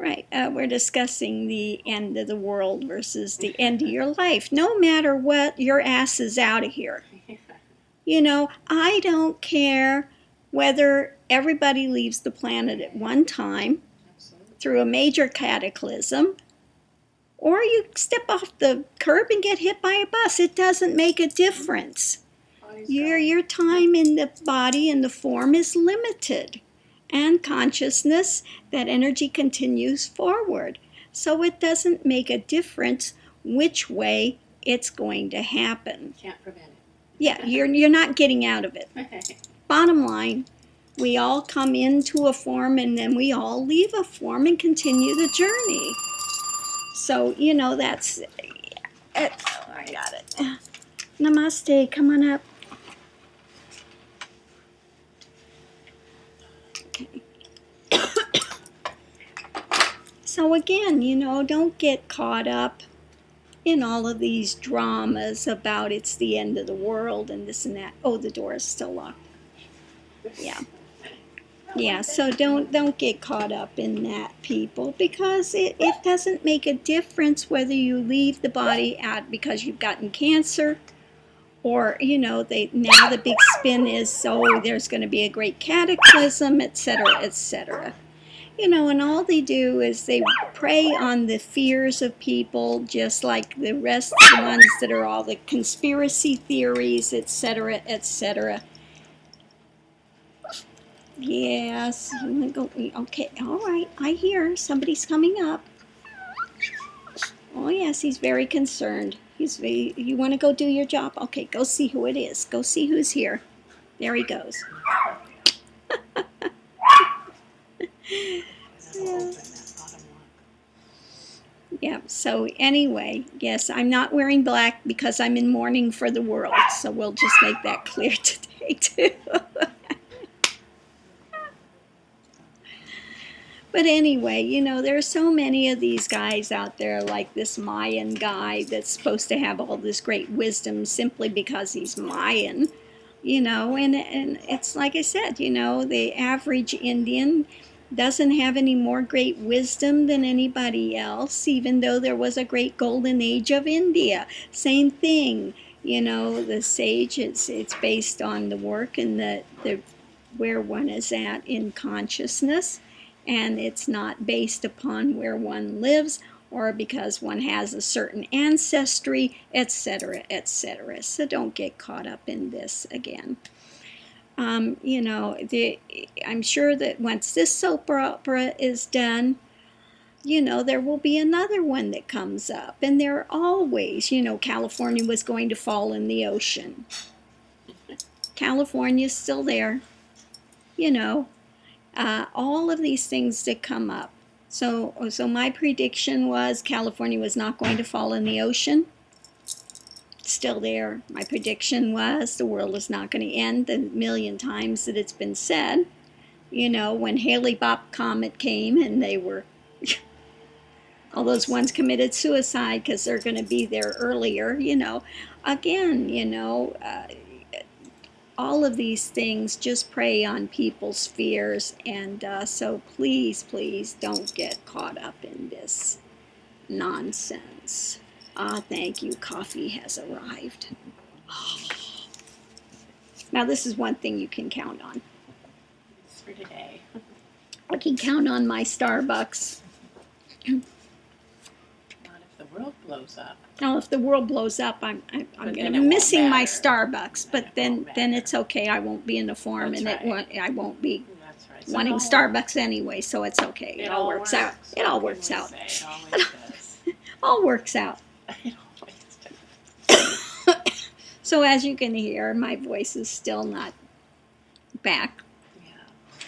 Right. We're discussing the end of the world versus the end of your life. No matter what, your ass is out of here. You know, I don't care whether everybody leaves the planet at one time through a major cataclysm, or you step off the curb and get hit by a bus. It doesn't make a difference. Your time in the body and the form is limited. And consciousness, that energy continues forward. So it doesn't make a difference which way it's going to happen. Can't prevent it. Yeah, you're not getting out of it. Bottom line, we all come into a form and then we all leave a form and continue the journey. So, you know, that's it. Oh, I got it. Namaste, come on up. Okay. So again, you know, don't get caught up in all of these dramas about it's the end of the world and this and that. Oh, the door is still locked. Yeah. Yeah, so don't get caught up in that, people, because it doesn't make a difference whether you leave the body out because you've gotten cancer, or, you know, now the big spin is, oh, there's going to be a great cataclysm, etc., etc. You know, and all they do is they prey on the fears of people, just like the rest of the ones that are all the conspiracy theories, etc., etc. Yes, I'm gonna go. Okay, all right, I hear somebody's coming up. Oh yes, he's very concerned. You want to go do your job? Okay, go see who it is. Go see who's here. There he goes. Yeah, so anyway, yes, I'm not wearing black because I'm in mourning for the world, so we'll just make that clear today too. But anyway, you know, there are so many of these guys out there, like this Mayan guy that's supposed to have all this great wisdom simply because he's Mayan, you know, and it's like I said, you know, the average Indian doesn't have any more great wisdom than anybody else, even though there was a great golden age of India. Same thing, you know, the sage, it's based on the work and the where one is at in consciousness. And it's not based upon where one lives or because one has a certain ancestry, etc., etc. So don't get caught up in this again. You know, I'm sure that once this soap opera is done, you know, there will be another one that comes up. And there are always, you know, California was going to fall in the ocean. California's still there, you know. All of these things that come up. So my prediction was California was not going to fall in the ocean. Still there. My prediction was the world is not going to end the million times that it's been said. You know, when Hale-Bopp comet came and they were, all those ones committed suicide because they're going to be there earlier, you know. Again, you know, all of these things just prey on people's fears, and so please, please don't get caught up in this nonsense. Thank you. Coffee has arrived. Oh. Now this is one thing you can count on. It's for today. I can count on my Starbucks. Not if the world blows up. Now, if the world blows up, I'm going to be missing my Starbucks, but then it's okay. I won't be in the form, and I won't be wanting Starbucks anyway, so it's okay. It all works out. It all works out. It always does. All works out. It always does. So as you can hear, my voice is still not back. Yeah.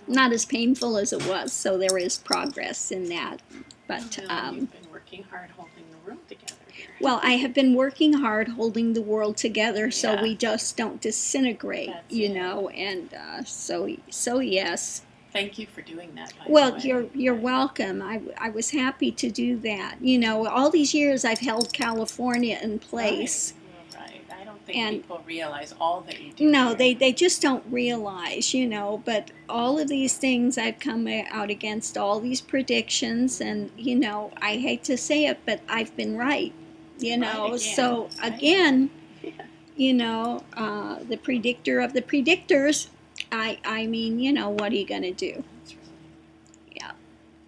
Not as painful as it was, so there is progress in that. But you've been working hard holding the world together here. Well, I have been working hard holding the world together so we just don't disintegrate, you know, and so yes. Thank you for doing that. Well, you're welcome. I was happy to do that. You know, all these years I've held California in place. Right. I don't don't think And people realize all that you do. no, here. they just don't realize, you know, but all of these things I've come out against, all these predictions, and, you know, I hate to say it, but I've been right, you know. Right again. So, Right. again, Yeah. you know, the predictor of the predictors, I mean, you know, what are you going to do? That's really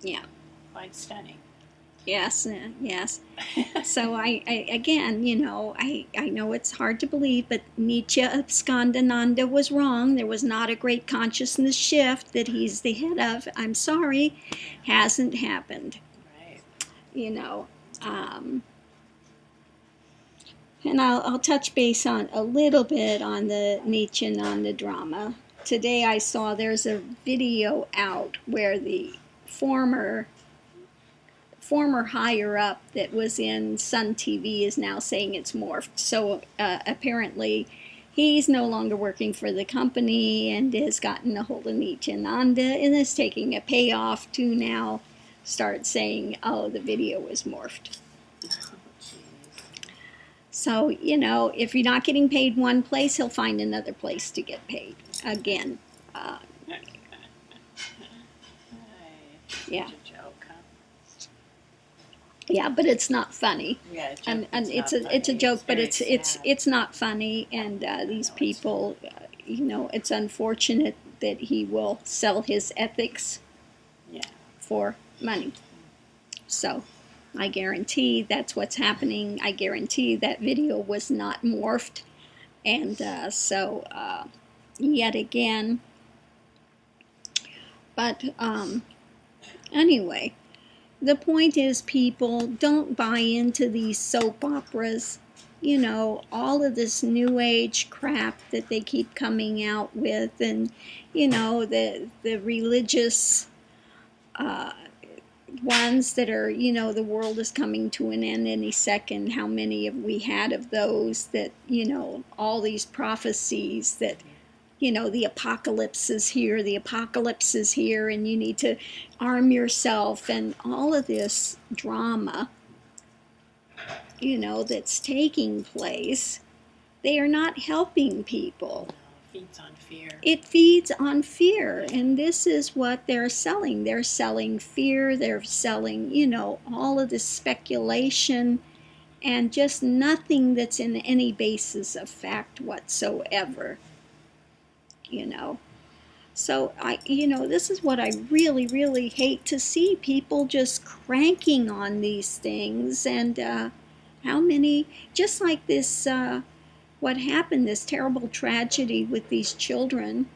Yeah. quite stunning. Yes, yes. So I again, you know, I know it's hard to believe, but Nietzsche of Skandananda was wrong. There was not a great consciousness shift that he's the head of. I'm sorry, hasn't happened. Right. You know, and I'll touch base on a little bit on the Nietzsche Nanda drama. Today I saw there's a video out where the former higher up that was in Sun TV is now saying it's morphed. So apparently he's no longer working for the company and has gotten a hold of Nityananda and is taking a payoff to now start saying, oh, the video was morphed. Oh, jeez. So, you know, if you're not getting paid one place, he'll find another place to get paid. Again, yeah. Such a joke, huh? Yeah, but it's not funny. Yeah, a joke And that's it's not a funny. joke, but very it's sad. not funny. And these it's people, you know, it's unfortunate that he will sell his ethics Yeah. for money. So I guarantee that's what's happening. I guarantee that video was not morphed. And so yet again, but anyway, the point is, people don't buy into these soap operas. You know, all of this new age crap that they keep coming out with, and you know, the religious ones that are, you know, the world is coming to an end any second. How many have we had of those that, you know, all these prophecies that, you know, the apocalypse is here, and you need to arm yourself, and all of this drama, you know, that's taking place. They are not helping people. No, it feeds on fear. It feeds on fear, and this is what they're selling. They're selling fear, they're selling, you know, all of this speculation, and just nothing that's in any basis of fact whatsoever, you know. So you know, this is what I really, really hate to see, people just cranking on these things. And how many, just like this, what happened, this terrible tragedy with these children.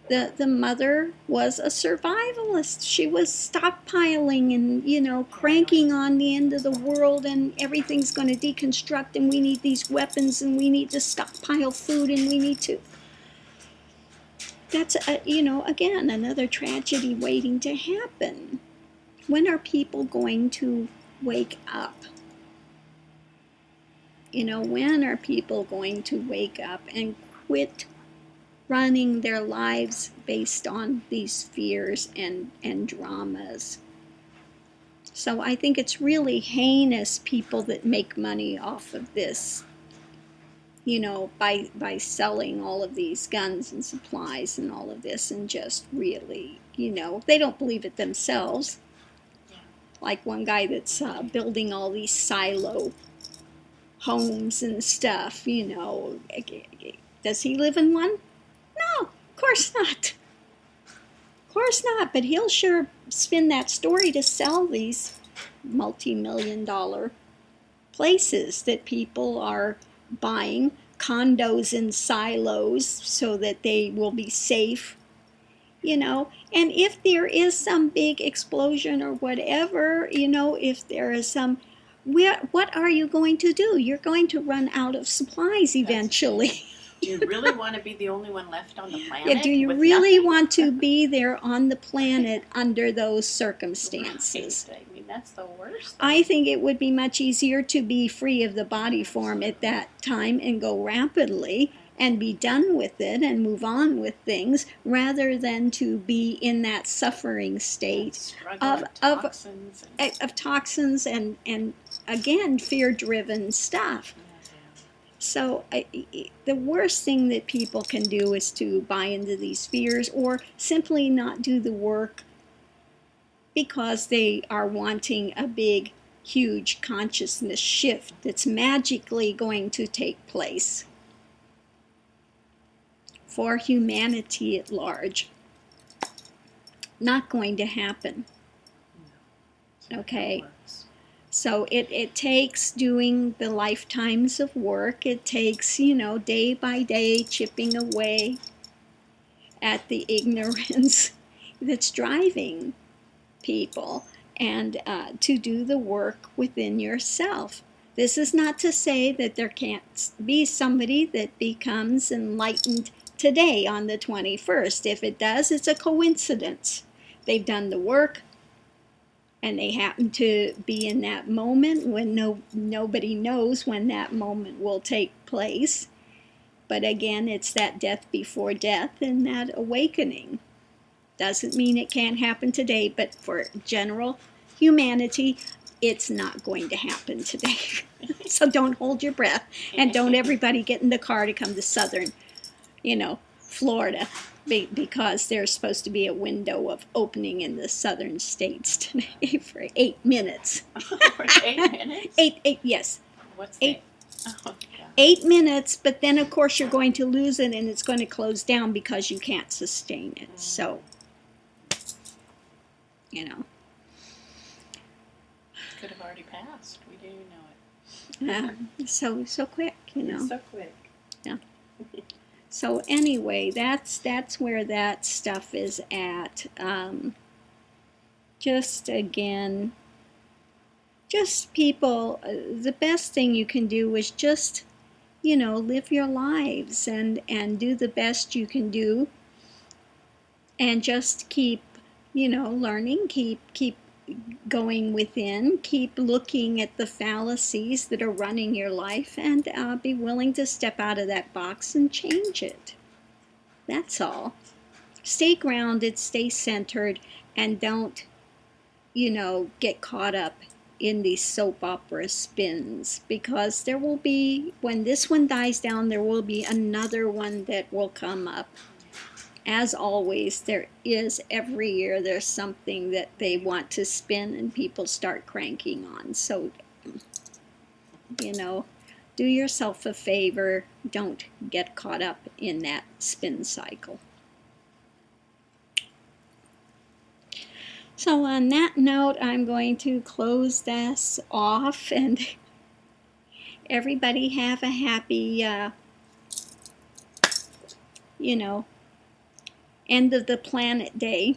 The mother was a survivalist. She was stockpiling and, you know, cranking on the end of the world, and everything's going to deconstruct, and we need these weapons, and we need to stockpile food, and we need to. That's, you know, again, another tragedy waiting to happen. When are people going to wake up? You know, when are people going to wake up and quit running their lives based on these fears and dramas? So I think it's really heinous, people that make money off of this, you know, by selling all of these guns and supplies and all of this, and just really, you know, they don't believe it themselves. Like one guy that's building all these silo homes and stuff, you know. Does he live in one? No, of course not. Of course not, but he'll sure spin that story to sell these multi-million-dollar places that people are buying, condos in silos so that they will be safe, you know. And if there is some big explosion or whatever, you know, if there is some, what are you going to do? You're going to run out of supplies eventually. Do you really want to be the only one left on the planet? Yeah, do you with really nothing? want to be there on the planet under those circumstances? Right. I mean, that's the worst. I think it would be much easier to be free of the body form at that time and go rapidly and be done with it and move on with things, rather than to be in that suffering state Struggle of toxins toxins and again, fear-driven stuff. So the worst thing that people can do is to buy into these fears or simply not do the work because they are wanting a big, huge consciousness shift that's magically going to take place for humanity at large. Not going to happen. Okay. So it takes doing the lifetimes of work. It takes, day by day chipping away at the ignorance that's driving people and to do the work within yourself. This is not to say that there can't be somebody that becomes enlightened today on the 21st. If it does, it's a coincidence. They've done the work, and they happen to be in that moment when nobody knows when that moment will take place. But again, it's that death before death and that awakening. Doesn't mean it can't happen today, but for general humanity, it's not going to happen today. So don't hold your breath, and don't everybody get in the car to come to southern, Florida, because there's supposed to be a window of opening in the southern states today for 8 minutes. For 8 minutes? Yes. What's 8? Oh, God. 8 minutes, but then of course you're going to lose it and it's going to close down because you can't sustain it. So, Could have already passed. We didn't even know it. So quick, It's so quick. Yeah. So anyway, that's where that stuff is at. Just again, just people, the best thing you can do is just, live your lives and do the best you can do, and just keep, learning, keep going within, keep looking at the fallacies that are running your life, and be willing to step out of that box and change it. That's all. Stay grounded, stay centered, and don't, get caught up in these soap opera spins, because there will be, when this one dies down, there will be another one that will come up. As always, there is, every year there's something that they want to spin and people start cranking on. So, do yourself a favor. Don't get caught up in that spin cycle. So on that note, I'm going to close this off, and everybody have a happy, end of the planet day.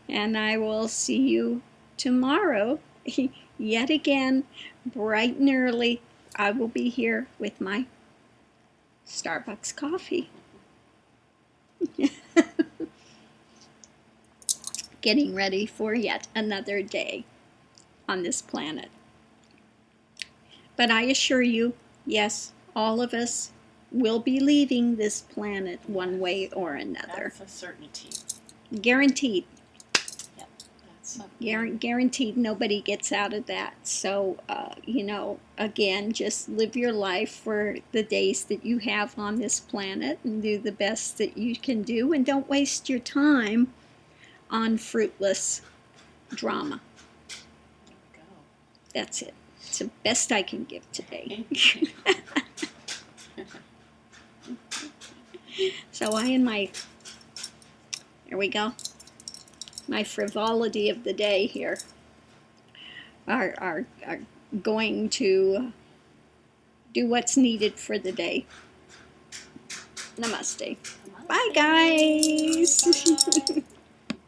And I will see you tomorrow. Yet again, bright and early, I will be here with my Starbucks coffee. Getting ready for yet another day on this planet. But I assure you, yes, all of us will be leaving this planet one way or another. That's a certainty. Guaranteed. Yep. That's something. Guaranteed, nobody gets out of that. So, again, just live your life for the days that you have on this planet and do the best that you can do, and don't waste your time on fruitless drama. There we go. That's it. It's the best I can give today. So I and there we go, my frivolity of the day here are going to do what's needed for the day. Namaste. Namaste. Bye, guys. Bye.